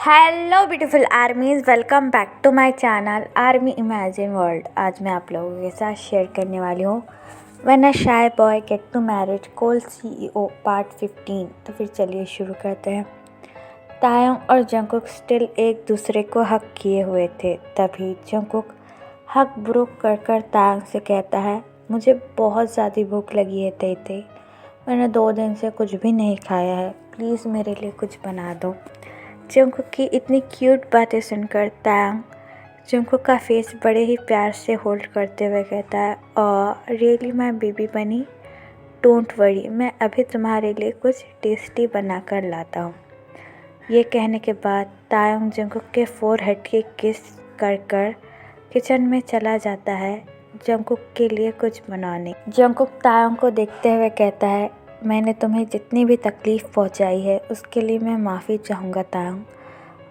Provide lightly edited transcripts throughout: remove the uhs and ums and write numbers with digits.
Hello beautiful armies, welcome back to my channel army imagine world. आज मैं आप लोगों के साथ शेयर करने वाली हूँ when a shy boy get to marriage cold CEO part 15। तो फिर चलिए शुरू करते हैं। तायंग और जंगकुक स्टिल एक दूसरे को हक किए हुए थे। तभी जंगकुक हक ब्रोक कर तायंग से कहता है, मुझे बहुत ज़्यादा भूख लगी है तेते, मैंने 2 दिन से कुछ भी नहीं खाया है, प्लीज़ मेरे लिए कुछ बना दो। जंगकुक की इतनी क्यूट बातें सुनकर तायंग जंगकुक का फेस बड़े ही प्यार से होल्ड करते हुए कहता है, और रियली माय बेबी बनी, डोंट वरी, मैं अभी तुम्हारे लिए कुछ टेस्टी बना कर लाता हूँ। ये कहने के बाद तायंग जंगकुक के फोरहेड के किस कर किचन में चला जाता है जंगकुक के लिए कुछ बनाने। जंगकुक तायंग को देखते हुए कहता है, मैंने तुम्हें जितनी भी तकलीफ़ पहुंचाई है उसके लिए मैं माफ़ी चाहूँगा तायंग,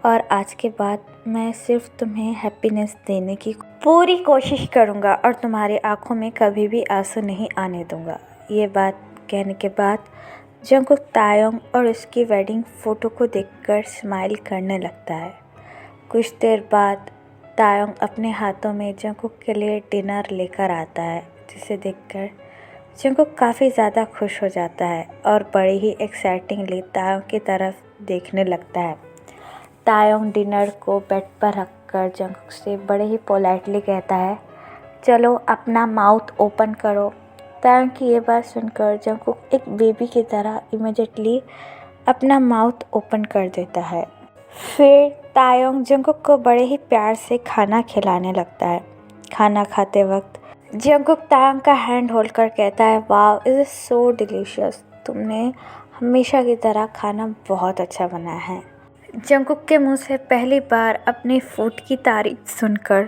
और आज के बाद मैं सिर्फ तुम्हें हैप्पीनेस देने की पूरी कोशिश करूँगा और तुम्हारी आंखों में कभी भी आंसू नहीं आने दूँगा। ये बात कहने के बाद जंगकुक तायंग और उसकी वेडिंग फ़ोटो को देखकर स्माइल करने लगता है। कुछ देर बाद तायंग अपने हाथों में जंगकुक के लिए डिनर लेकर आता है, जिसे देखकर जंगकुक काफ़ी ज़्यादा खुश हो जाता है और बड़ी ही एक्साइटिंगली तायंग की तरफ देखने लगता है। तायंग डिनर को बेड पर रखकर जंगकुक से बड़े ही पोलाइटली कहता है, चलो अपना माउथ ओपन करो। तायंग की ये बात सुनकर जंगकुक एक बेबी की तरह इमीडिएटली अपना माउथ ओपन कर देता है। फिर तायंग जंगकुक को बड़े ही प्यार से खाना खिलाने लगता है। खाना खाते वक्त जंगकुक तायंग का हैंड होल्ड कर कहता है, वाव, इज सो डिलीशियस, तुमने हमेशा की तरह खाना बहुत अच्छा बनाया है। जंगकुक के मुंह से पहली बार अपनी फूड की तारीफ सुनकर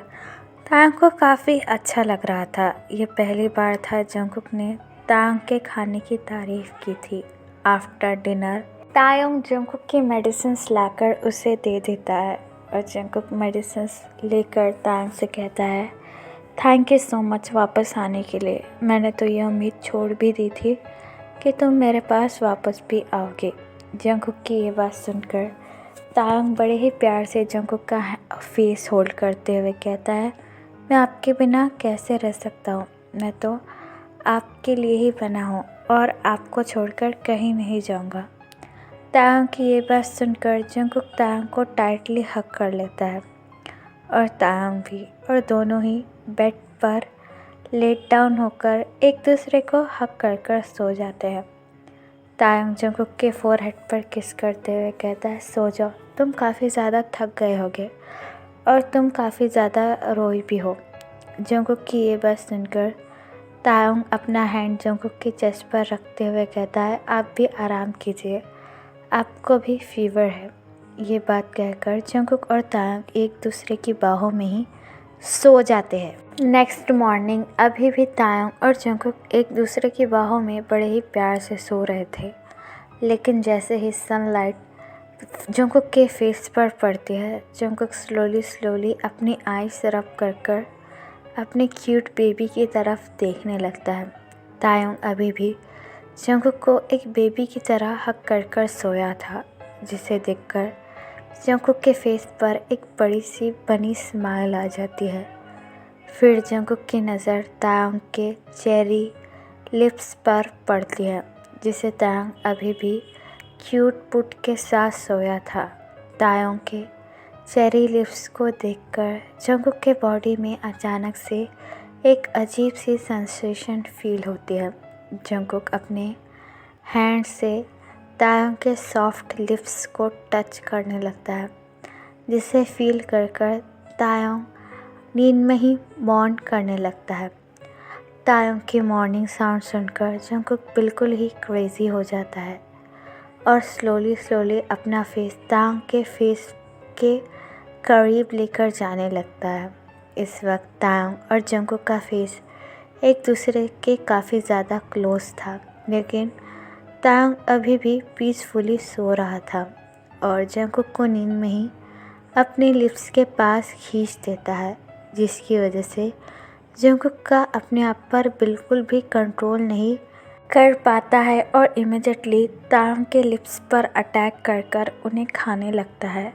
तायंग को काफ़ी अच्छा लग रहा था। ये पहली बार था जंगकुक ने तायंग के खाने की तारीफ की थी। आफ्टर डिनर तायंग जंगकुक की मेडिसिन्स लाकर उसे दे देता है और जंगकुक मेडिसिन्स लेकर तायंग से कहता है, थैंक यू सो मच वापस आने के लिए। मैंने तो ये उम्मीद छोड़ भी दी थी कि तुम मेरे पास वापस भी आओगे। जंगकुक की ये बात सुनकर तायंग बड़े ही प्यार से जंगकुक का फेस होल्ड करते हुए कहता है, मैं आपके बिना कैसे रह सकता हूँ, मैं तो आपके लिए ही बना हूँ और आपको छोड़कर कहीं नहीं जाऊँगा। तायंग की ये बात सुनकर जंगकुक तायंग को टाइटली हग कर लेता है और तायंग भी, और दोनों ही बेड पर लेट डाउन होकर एक दूसरे को हग कर सो जाते हैं। तायंग जंगकुक के फोरहेड पर किस करते हुए कहता है, सो जाओ, तुम काफ़ी ज़्यादा थक गए होगे और तुम काफ़ी ज़्यादा रोई भी हो। जंगकुक की ये बात सुनकर तायंग अपना हैंड जंगकुक के चेस्ट पर रखते हुए कहता है, आप भी आराम कीजिए, आपको भी फीवर है। ये बात कहकर जंगकुक और तायंग एक दूसरे की बाहों में ही सो जाते हैं। नेक्स्ट मॉर्निंग अभी भी तायंग और जंगकुक एक दूसरे की बाहों में बड़े ही प्यार से सो रहे थे, लेकिन जैसे ही सनलाइट जंगकुक के फेस पर पड़ती है, जंगकुक स्लोली अपनी आईज रब कर अपने क्यूट बेबी की तरफ देखने लगता है। तायंग अभी भी जंगकुक को एक बेबी की तरह हक कर सोया था, जिसे देखकर जंगकुक के फेस पर एक बड़ी सी बनी स्माइल आ जाती है। फिर जंगकुक की नज़र तायंग के चेरी लिप्स पर पड़ती है, जिसे तायंग अभी भी क्यूट पुट के साथ सोया था। तायंग के चेरी लिप्स को देखकर जंगकुक के बॉडी में अचानक से एक अजीब सी सेंसेशन फील होती है। जंगकुक अपने हैंड से तायंग के सॉफ्ट लिप्स को टच करने लगता है, जिसे फील कर तायंग नींद में ही मौन करने लगता है। तायंग की मॉर्निंग साउंड सुनकर जंगकुक बिल्कुल ही क्रेजी हो जाता है और स्लोली अपना फेस तायंग के फेस के करीब लेकर जाने लगता है। इस वक्त तायंग और जंगकुक का फेस एक दूसरे के काफ़ी ज़्यादा क्लोज था, लेकिन तायंग अभी भी पीसफुली सो रहा था और जंगकुक को नींद में ही अपने लिप्स के पास खींच देता है, जिसकी वजह से जंगकुक का अपने आप पर बिल्कुल भी कंट्रोल नहीं कर पाता है और इमीडिएटली तायंग के लिप्स पर अटैक कर उन्हें खाने लगता है।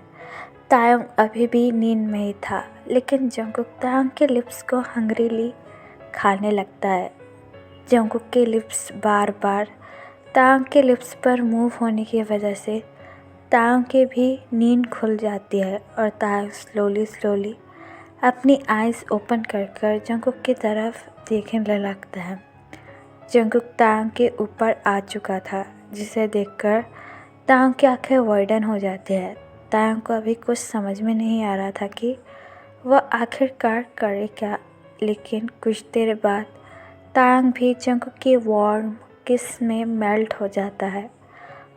तायंग अभी भी नींद में ही था, लेकिन जंगकुक तायंग के लिप्स को हंग्रीली खाने लगता है। जंगकुक के लिप्स बार बार तायंग के लिप्स पर मूव होने की वजह से तायंग की भी नींद खुल जाती है और तायंग स्लोली स्लोली अपनी आइज़ ओपन कर कर जंगकुक की तरफ देखने लगता है। जंगकुक तायंग के ऊपर आ चुका था, जिसे देखकर तायंग की आंखें वाइडन हो जाती है। तायंग को अभी कुछ समझ में नहीं आ रहा था कि वह आखिरकार करे क्या, लेकिन कुछ देर बाद तायंग भी जंगकुक की वार्म किस में मेल्ट हो जाता है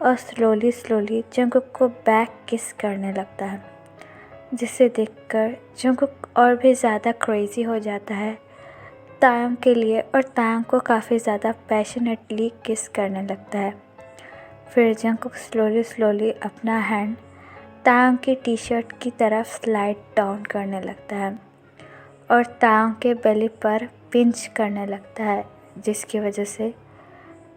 और स्लोली स्लोली जंगकुक को बैक किस करने लगता है, जिसे देखकर जंगकुक और भी ज़्यादा क्रेज़ी हो जाता है तायंग के लिए और तायंग को काफ़ी ज़्यादा पैशनेटली किस करने लगता है। फिर जंगकुक स्लोली स्लोली अपना हैंड तायंग की टी शर्ट की तरफ स्लाइड डाउन करने लगता है और तायंग के बेली पर पिंच करने लगता है, जिसकी वजह से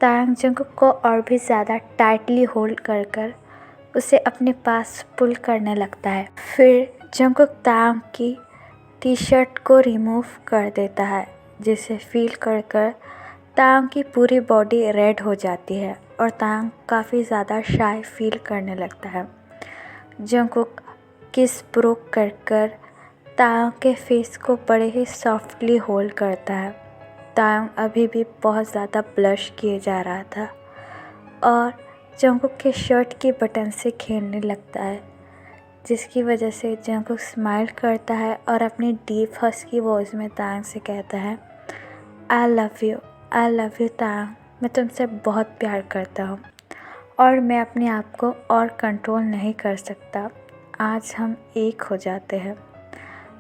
तायंग जंगकुक को और भी ज़्यादा टाइटली होल्ड कर कर उसे अपने पास पुल करने लगता है। फिर जंगकुक तायंग की टी शर्ट को रिमूव कर देता है, जिसे फील कर कर तायंग की पूरी बॉडी रेड हो जाती है और तायंग काफ़ी ज़्यादा शाय फील करने लगता है। जंगकुक किस ब्रोक कर कर तायंग के फेस को बड़े ही सॉफ्टली होल्ड करता है। तायंग अभी भी बहुत ज़्यादा ब्लश किए जा रहा था और जंगकुक के शर्ट की बटन से खेलने लगता है, जिसकी वजह से जंगकुक स्माइल करता है और अपनी डीप हस्की वॉइस में तायंग से कहता है, आई लव यू तायंग, मैं तुमसे बहुत प्यार करता हूँ और मैं अपने आप को और कंट्रोल नहीं कर सकता। आज हम एक हो जाते हैं।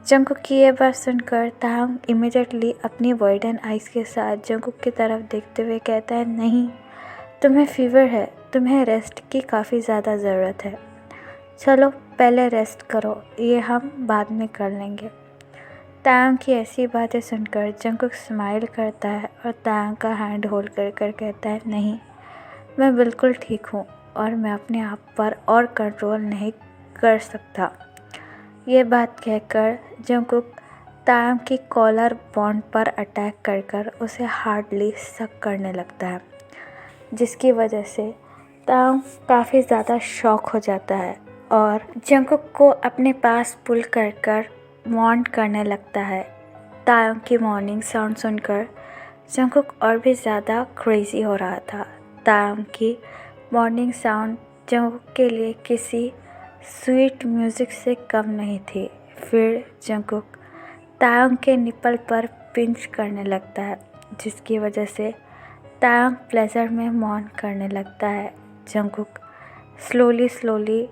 जंगकुक की ये बात सुनकर तायंग इमीडिएटली अपनी वाइडन आइज़ के साथ जंगकुक की तरफ देखते हुए कहता है, नहीं, तुम्हें फीवर है, तुम्हें रेस्ट की काफ़ी ज़्यादा ज़रूरत है। चलो पहले रेस्ट करो, ये हम बाद में कर लेंगे। तायंग की ऐसी बातें सुनकर जंगकुक स्माइल करता है और तायंग का हैंड होल्ड कर कर कहता है, नहीं, मैं बिल्कुल ठीक हूँ और मैं अपने आप पर और कंट्रोल नहीं कर सकता। ये बात कहकर जंगकुक तायंग की कॉलर बॉन्ड पर अटैक कर कर उसे हार्डली सक करने लगता है, जिसकी वजह से तायंग काफ़ी ज़्यादा शॉक हो जाता है और जंगकुक को अपने पास पुल कर कर वांट करने लगता है। तायंग की मॉर्निंग साउंड सुनकर जंगकुक और भी ज़्यादा क्रेज़ी हो रहा था। तायंग की मॉर्निंग साउंड जंगकुक के लिए किसी स्वीट म्यूज़िक से कम नहीं थी। फिर जंगकुक तायंग के निपल पर पिंच करने लगता है, जिसकी वजह से तायंग प्लेजर में मौन करने लगता है। जंगकुक स्लोली स्लोली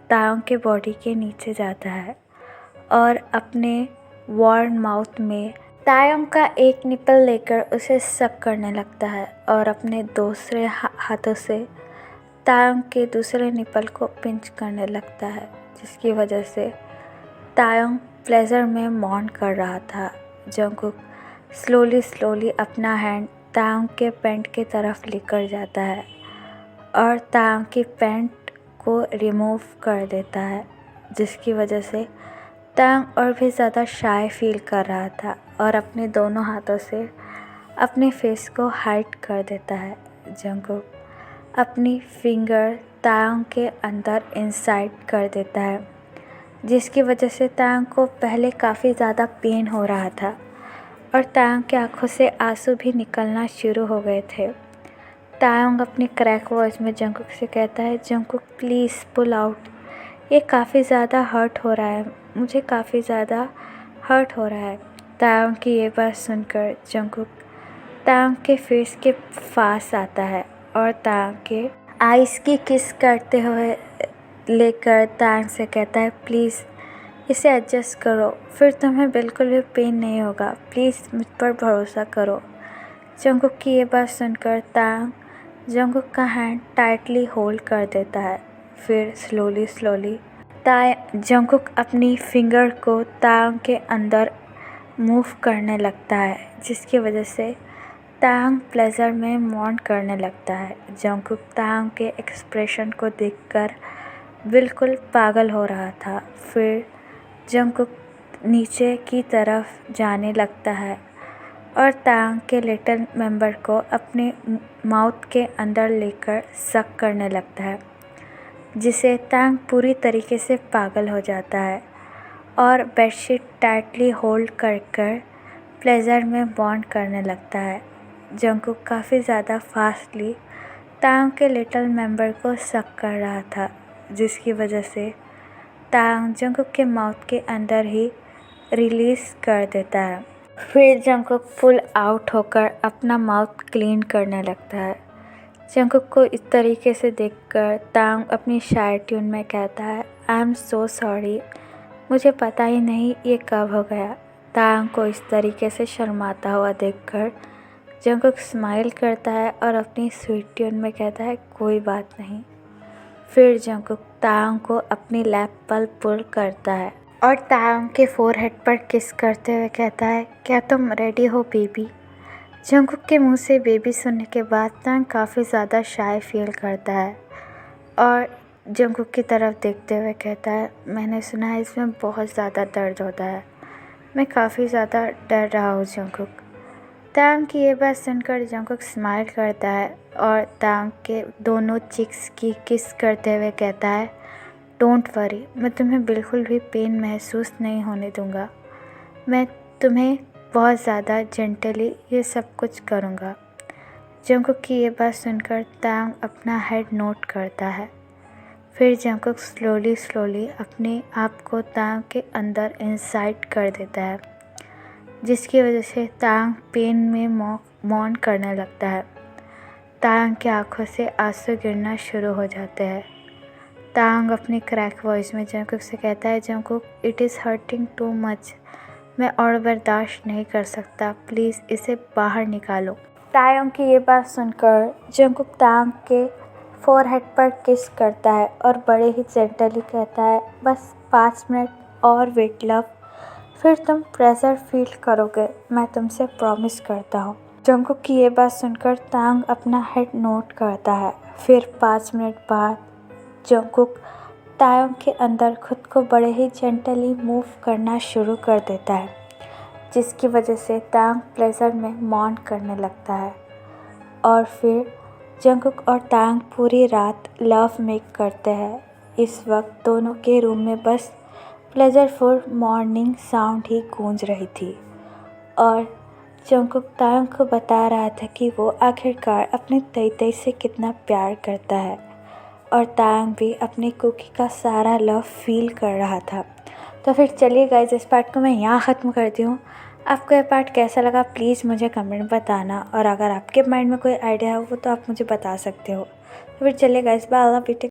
तायंग के बॉडी के नीचे जाता है और अपने वार्म माउथ में तायंग का एक निपल लेकर उसे सक करने लगता है और अपने दूसरे हाथों से तायंग के दूसरे निपल को पिंच करने लगता है, जिसकी वजह से तायंग प्लेजर में मौन कर रहा था। जंगकुक स्लोली स्लोली अपना हैंड तायंग के पैंट की तरफ लेकर जाता है और तायंग की पैंट को रिमूव कर देता है, जिसकी वजह से तायंग और भी ज़्यादा शाय फील कर रहा था और अपने दोनों हाथों से अपने फेस को हाइड कर देता है। जंगकुक अपनी फिंगर तायंग के अंदर इनसाइड कर देता है, जिसकी वजह से तायंग को पहले काफ़ी ज़्यादा पेन हो रहा था और तायंग की आंखों से आंसू भी निकलना शुरू हो गए थे। तायंग अपनी क्रैक वॉइस में जंगकुक से कहता है, जंगकुक प्लीज़ पुल आउट, ये काफ़ी ज़्यादा हर्ट हो रहा है, मुझे काफ़ी ज़्यादा हर्ट हो रहा है। तायंग की ये बात सुनकर जंगकुक तायंग के फेस के पास आता है और तायंग के आइज़ की किस करते हुए लेकर तायंग से कहता है, प्लीज़ इसे एडजस्ट करो, फिर तुम्हें बिल्कुल भी पेन नहीं होगा, प्लीज़ मुझ पर भरोसा करो। जंगकुक की ये बात सुनकर तायंग जंगकुक का हैंड टाइटली होल्ड कर देता है। फिर स्लोली स्लोली जंगकुक अपनी फिंगर को तायंग के अंदर मूव करने लगता है, जिसकी वजह से तायंग प्लेजर में मौन करने लगता है। जंगकुक तायंग के एक्सप्रेशन को देखकर बिल्कुल पागल हो रहा था। फिर जंगकुक नीचे की तरफ जाने लगता है और तांग के लिटिल मेंबर को अपने माउथ के अंदर लेकर सक करने लगता है, जिसे तांग पूरी तरीके से पागल हो जाता है और बेडशीट टाइटली होल्ड कर प्लेजर में बॉन्ड करने लगता है। जंगकुक काफ़ी ज़्यादा फास्टली तांग के लिटिल मेंबर को सक कर रहा था, जिसकी वजह से तांग जंगकुक के माउथ के अंदर ही रिलीज़ कर देता है। फिर जंगकुक फुल आउट होकर अपना माउथ क्लीन करने लगता है। जंगकुक को इस तरीके से देखकर तांग अपनी शाय ट्यून में कहता है, आई एम सो सॉरी, मुझे पता ही नहीं ये कब हो गया। तांग को इस तरीके से शर्माता हुआ देखकर जंगकुक स्माइल करता है और अपनी स्वीट ट्यून में कहता है, कोई बात नहीं। फिर जंगकुक तांग को अपनी लैप पर पुल करता है और तांग के फोरहेड पर किस करते हुए कहता है, क्या तुम रेडी हो बेबी? जंगकुक के मुंह से बेबी सुनने के बाद तांग काफ़ी ज़्यादा शाय फील करता है और जंगकुक की तरफ देखते हुए कहता है, मैंने सुना है इसमें बहुत ज़्यादा दर्द होता है, मैं काफ़ी ज़्यादा डर रहा हूँ जंगकुक। तांग की ये बात सुनकर जंगकुक स्माइल करता है और तांग के दोनों चिक्स की किस करते हुए कहता है, डोंट वरी, मैं तुम्हें बिल्कुल भी पेन महसूस नहीं होने दूंगा। मैं तुम्हें बहुत ज़्यादा जेंटली ये सब कुछ करूँगा। जंगकुक की ये बात सुनकर तांग अपना हेड नोट करता है। फिर जंगकुक स्लोली अपने आप को तांग के अंदर इंसाइड कर देता है, जिसकी वजह से तांग पेन में मौन करने लगता है। तांग की आंखों से आंसू गिरना शुरू हो जाते हैं। तांग अपनी क्रैक वॉइस में जंगकुक से कहता है, Jungkook it is hurting too much, मैं और बर्दाश्त नहीं कर सकता, प्लीज़ इसे बाहर निकालो। तांग की ये बात सुनकर जंगकुक तांग के फोरहेड पर किस करता है और बड़े ही जेंटली कहता है, बस 5 मिनट और वेट लव, फिर तुम प्रेशर फील करोगे, मैं तुमसे प्रॉमिस करता हूँ। जंगकुक की ये बात सुनकर तांग अपना हेड नोट करता है। फिर 5 मिनट बाद जंगकुक तांग के अंदर खुद को बड़े ही जेंटली मूव करना शुरू कर देता है, जिसकी वजह से तांग प्लेजर में मौन करने लगता है और फिर जंगकुक और तांग पूरी रात लव मेक करते हैं। इस वक्त दोनों के रूम में बस प्लेजरफुल मॉर्निंग साउंड ही गूंज रही थी और जंगकुक तांग को बता रहा था कि वो आखिरकार अपने तई से कितना प्यार करता है और तांग भी अपनी कुकी का सारा लव फील कर रहा था। तो फिर चलिए गाइस, इस पार्ट को मैं यहाँ ख़त्म करती हूँ। आपको ये पार्ट कैसा लगा प्लीज़ मुझे कमेंट बताना, और अगर आपके माइंड में कोई आइडिया हो तो आप मुझे बता सकते हो। तो फिर चलिए गाइस, बाय, लव यू।